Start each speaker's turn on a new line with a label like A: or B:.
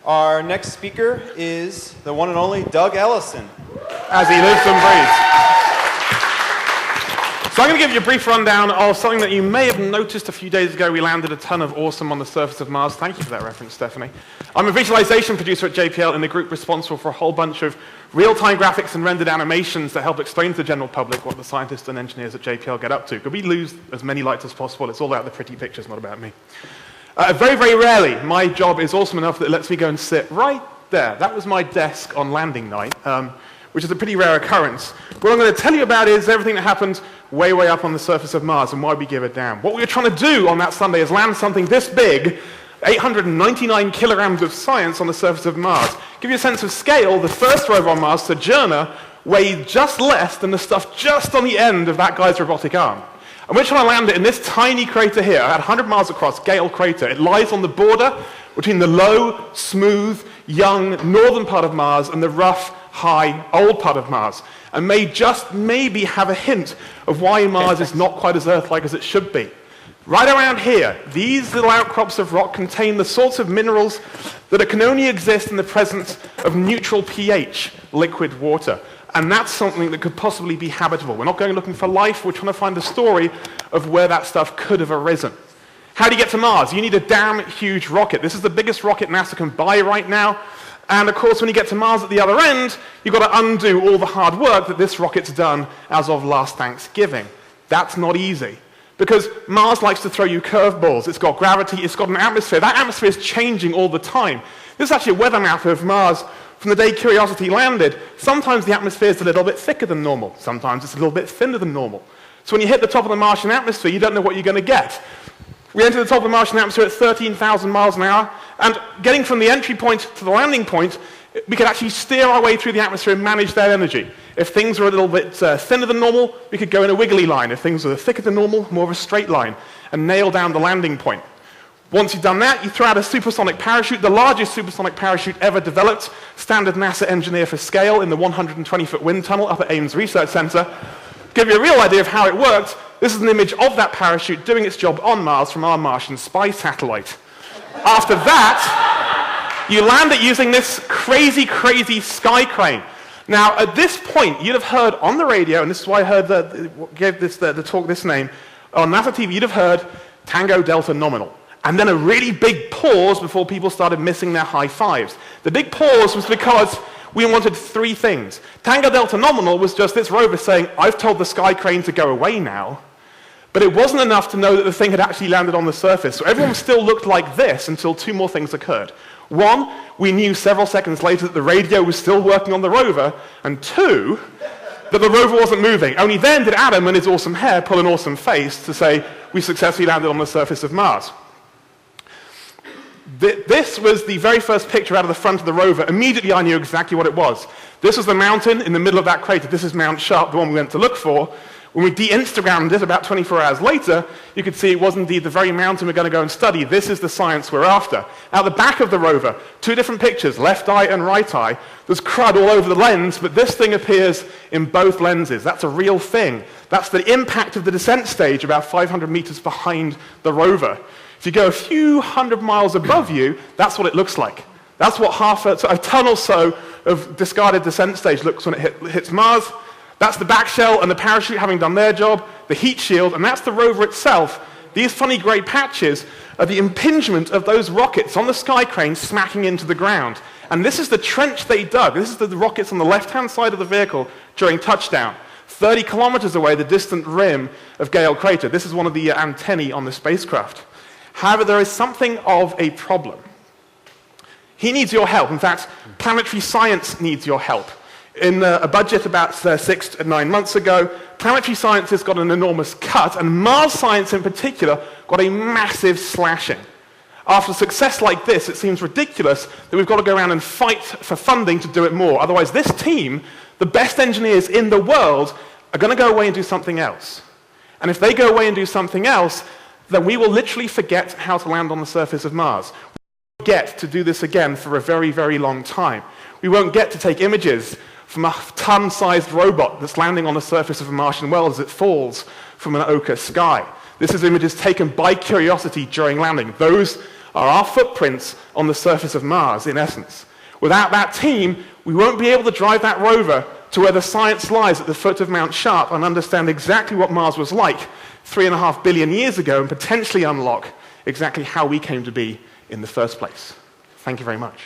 A: Our next speaker is the one and only Doug Ellison.
B: As he lives and breathes. So I'm going to give you a brief rundown of something that you may have noticed a few days ago. We landed a ton of awesome on the surface of Mars. Thank you for that reference, Stephanie. I'm a visualization producer at JPL in the group responsible for a whole bunch of real-time graphics and rendered animations that help explain to the general public what the scientists and engineers at JPL get up to. Because we lose as many lights as possible. It's all about the pretty pictures, not about me. Very, very rarely, my job is awesome enough that it lets me go and sit right there. That was my desk on landing night, which is a pretty rare occurrence. What I'm going to tell you about is everything that happened way, way up on the surface of Mars and why we give a damn. What we were trying to do on that Sunday is land something this big, 899 kilograms of science on the surface of Mars. Give you a sense of scale, the first rover on Mars, Sojourner, weighed just less than the stuff just on the end of that guy's robotic arm. And we're trying to land it in this tiny crater here, about 100 miles across, Gale Crater. It lies on the border between the low, smooth, young northern part of Mars and the rough, high, old part of Mars, and may just maybe have a hint of why Mars is not quite as Earth-like as it should be. Right around here, these little outcrops of rock contain the sorts of minerals that can only exist in the presence of neutral pH, liquid water. And that's something that could possibly be habitable. We're not going looking for life, we're trying to find the story of where that stuff could have arisen. How do you get to Mars? You need a damn huge rocket. This is the biggest rocket NASA can buy right now. And of course, when you get to Mars at the other end, you've got to undo all the hard work that this rocket's done as of last Thanksgiving. That's not easy. Because Mars likes to throw you curveballs. It's got gravity, it's got an atmosphere. That atmosphere is changing all the time. This is actually a weather map of Mars from the day Curiosity landed. Sometimes the atmosphere is a little bit thicker than normal. Sometimes it's a little bit thinner than normal. So when you hit the top of the Martian atmosphere, you don't know what you're going to get. We enter the top of the Martian atmosphere at 13,000 miles an hour, and getting from the entry point to the landing point, we could actually steer our way through the atmosphere and manage that energy. If things were a little bit thinner than normal, we could go in a wiggly line. If things were thicker than normal, more of a straight line, and nail down the landing point. Once you've done that, you throw out a supersonic parachute, the largest supersonic parachute ever developed, standard NASA engineer for scale in the 120-foot wind tunnel up at Ames Research Center. To give you a real idea of how it worked, this is an image of that parachute doing its job on Mars from our Martian spy satellite. After that, you land it using this crazy, crazy sky crane. Now, at this point, you'd have heard on the radio, and this is why I gave the talk this name, on NASA TV, you'd have heard Tango Delta Nominal. And then a really big pause before people started missing their high fives. The big pause was because we wanted three things. Tango Delta Nominal was just this rover saying, I've told the sky crane to go away now. But it wasn't enough to know that the thing had actually landed on the surface. So everyone still looked like this until two more things occurred. One, we knew several seconds later that the radio was still working on the rover. And two, that the rover wasn't moving. Only then did Adam and his awesome hair pull an awesome face to say, we successfully landed on the surface of Mars. This was the very first picture out of the front of the rover. Immediately I knew exactly what it was. This was the mountain in the middle of that crater. This is Mount Sharp, the one we went to look for. When we de-Instagrammed it about 24 hours later, you could see it was indeed the very mountain we're going to go and study. This is the science we're after. Out the back of the rover, two different pictures, left eye and right eye. There's crud all over the lens, but this thing appears in both lenses. That's a real thing. That's the impact of the descent stage about 500 meters behind the rover. If you go a few hundred miles above you, that's what it looks like. That's what a ton or so of discarded descent stage looks when it hits Mars. That's the back shell and the parachute having done their job, the heat shield, and that's the rover itself. These funny grey patches are the impingement of those rockets on the sky crane smacking into the ground. And this is the trench they dug. This is the rockets on the left-hand side of the vehicle during touchdown. 30 kilometers away, the distant rim of Gale Crater. This is one of the antennae on the spacecraft. However, there is something of a problem. He needs your help. In fact, planetary science needs your help. In a budget about 6 to 9 months ago, planetary science has got an enormous cut, and Mars science in particular got a massive slashing. After success like this, it seems ridiculous that we've got to go around and fight for funding to do it more. Otherwise, this team, the best engineers in the world, are going to go away and do something else. And if they go away and do something else, then we will literally forget how to land on the surface of Mars. We won't get to do this again for a very, very long time. We won't get to take images from a ton-sized robot that's landing on the surface of a Martian world as it falls from an ochre sky. This is images taken by Curiosity during landing. Those are our footprints on the surface of Mars, in essence. Without that team, we won't be able to drive that rover to where the science lies at the foot of Mount Sharp and understand exactly what Mars was like 3.5 billion years ago and potentially unlock exactly how we came to be in the first place. Thank you very much.